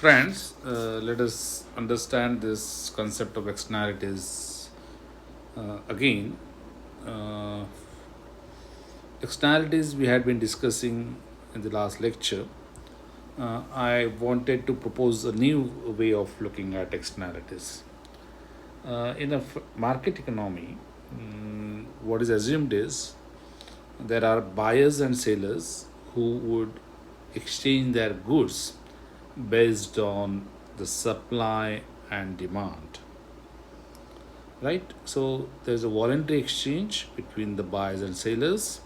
Friends, let us understand this concept of externalities again. Uh, Externalities we had been discussing in the last lecture. I wanted to propose a new way of looking at externalities. In a market economy, what is assumed is there are buyers and sellers who would exchange their goods based on the supply and demand, right? So there's a voluntary exchange between the buyers and sellers,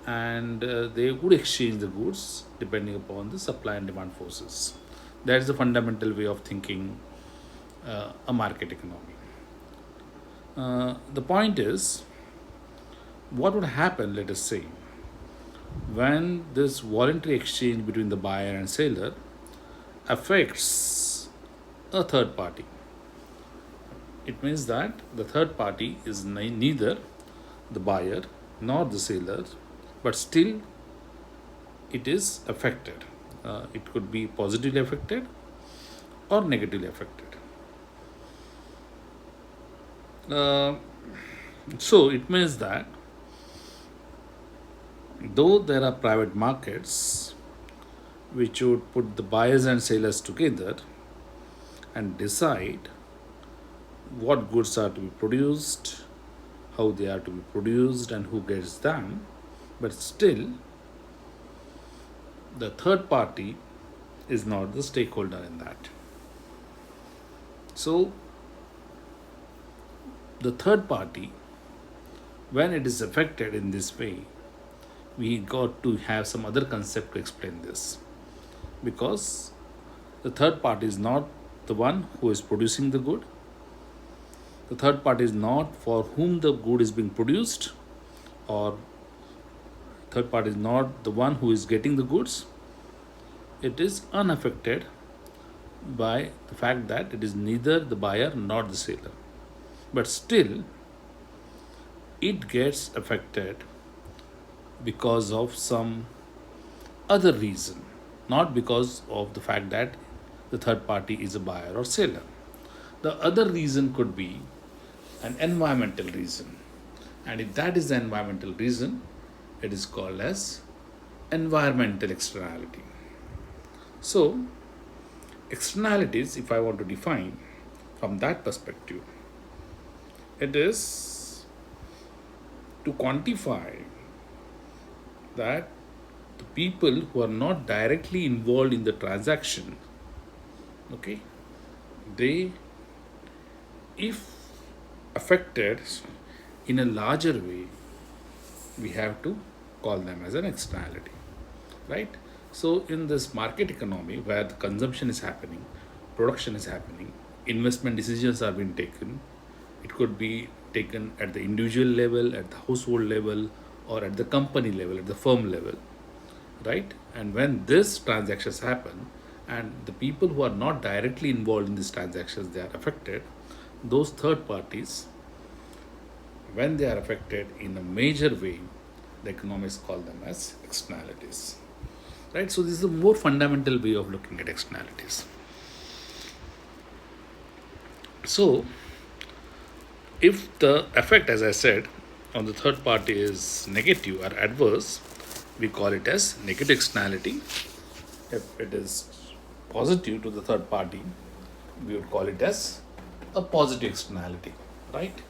and they would exchange the goods depending upon the supply and demand forces. That is the fundamental way of thinking a market economy. The point is, what would happen, let us say, when this voluntary exchange between the buyer and seller affects a third party? It means that the third party is neither the buyer nor the seller, but still it is affected. It could be positively affected or negatively affected. Uh, so it means that though there are private markets which would put the buyers and sellers together and decide what goods are to be produced, how they are to be produced, and who gets them, but still the third party is not the stakeholder in that. So, the third party, when it is affected in this way, we got to have some other concept to explain this, because the third party is not the one who is producing the good. The third party is not for whom the good is being produced, or third party is not the one who is getting the goods. It is unaffected by the fact that it is neither the buyer nor the seller, but still it gets affected because of some other reason, not because of the fact that the third party is a buyer or seller. The other reason could be an environmental reason, and if that is the environmental reason, it is called as environmental externality. So, externalities, if I want to define from that perspective, it is to quantify that the people who are not directly involved in the transaction, okay, they, if affected in a larger way, we have to call them as an externality, right? So in this market economy where the consumption is happening, production is happening, investment decisions are being taken, it could be taken at the individual level, at the household level, or at the company level, at the firm level, right? And when these transactions happen, and the people who are not directly involved in these transactions, they are affected, those third parties, when they are affected in a major way, the economists call them as externalities, right? So this is a more fundamental way of looking at externalities. So if the effect, as I said, on the third party is negative or adverse, we call it as negative externality. If it is positive to the third party, we would call it as a positive externality, right?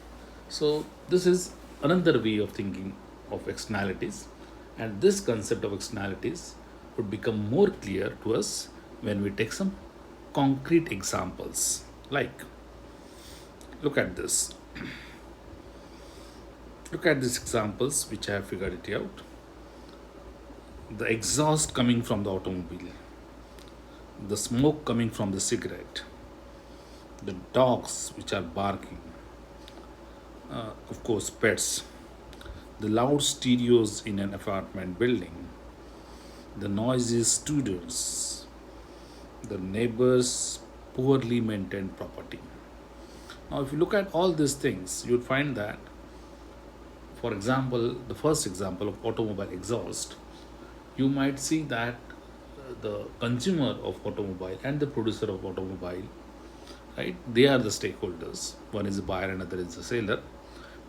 So this is another way of thinking of externalities, and this concept of externalities would become more clear to us when we take some concrete examples. Like, look at this. Look at these examples which I have figured it out. The exhaust coming from the automobile, the smoke coming from the cigarette, the dogs which are barking, of course, pets, the loud stereos in an apartment building, the noisy students, the neighbors' poorly maintained property. Now, if you look at all these things, you'd find that, for example, the first example of automobile exhaust, you might see that the consumer of automobile and the producer of automobile, right? They are the stakeholders. One is the buyer, another is the seller.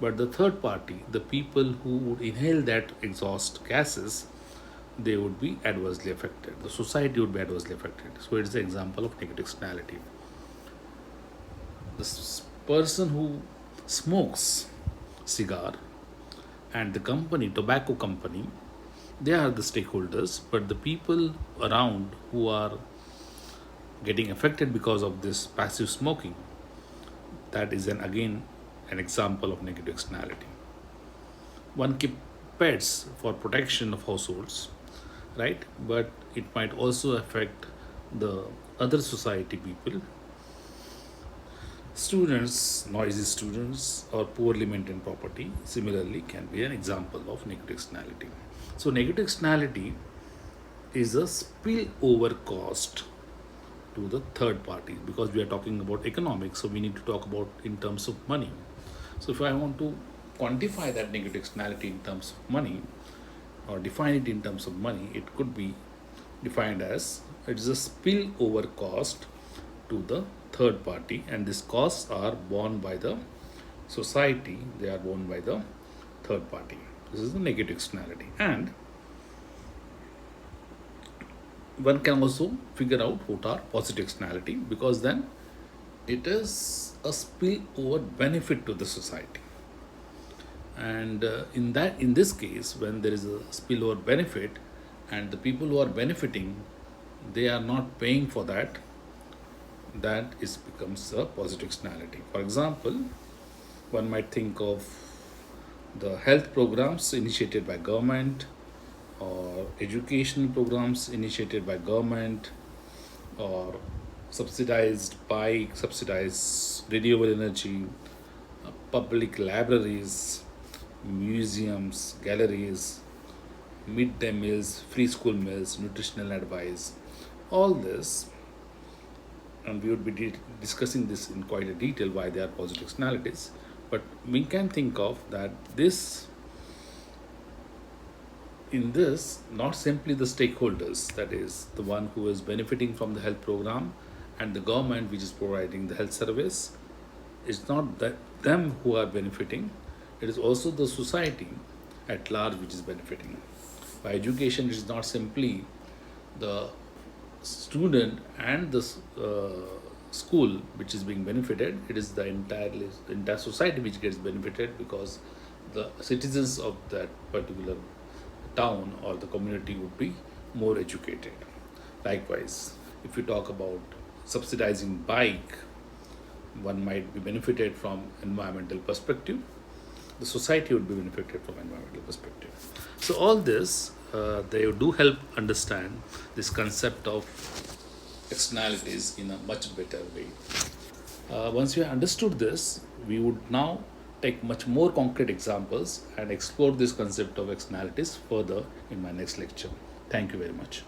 But the third party, the people who would inhale that exhaust gases, they would be adversely affected. The society would be adversely affected. So it is the example of negative externality. The person who smokes cigar and the company, tobacco company, they are the stakeholders, but the people around who are getting affected because of this passive smoking, that is again an example of negative externality. One keep pets for protection of households, right? But it might also affect the other society people. Students, noisy students, or poorly maintained property, similarly, can be an example of negative externality. So, negative externality is a spillover cost to the third party, because we are talking about economics, so we need to talk about in terms of money. So, if I want to quantify that negative externality in terms of money or define it in terms of money, it could be defined as it is a spillover cost to the third party, and these costs are borne by the society, they are borne by the third party. This is the negative externality. And one can also figure out what are positive externality, because then it is a spillover benefit to the society. And in this case, when there is a spillover benefit and the people who are benefiting, they are not paying for that, that is becomes a positive externality. For example, one might think of the health programs initiated by government, or educational programs initiated by government, or subsidized bike, subsidized renewable energy, public libraries, museums, galleries, midday meals, free school meals, nutritional advice, all this. And we would be discussing this in quite a detail why they are positive externalities. But we can think of that this in this, not simply the stakeholders, that is the one who is benefiting from the health program and the government which is providing the health service. It's not that them who are benefiting, it is also the society at large which is benefiting. By education, it is not simply the student and the school which is being benefited, it is the entire society which gets benefited, because the citizens of that particular town or the community would be more educated. Likewise, if you talk about subsidizing bike, one might be benefited from environmental perspective, the society would be benefited from environmental perspective. So all this, they do help understand this concept of externalities in a much better way. Once we have understood this, we would now take much more concrete examples and explore this concept of externalities further in my next lecture. Thank you very much.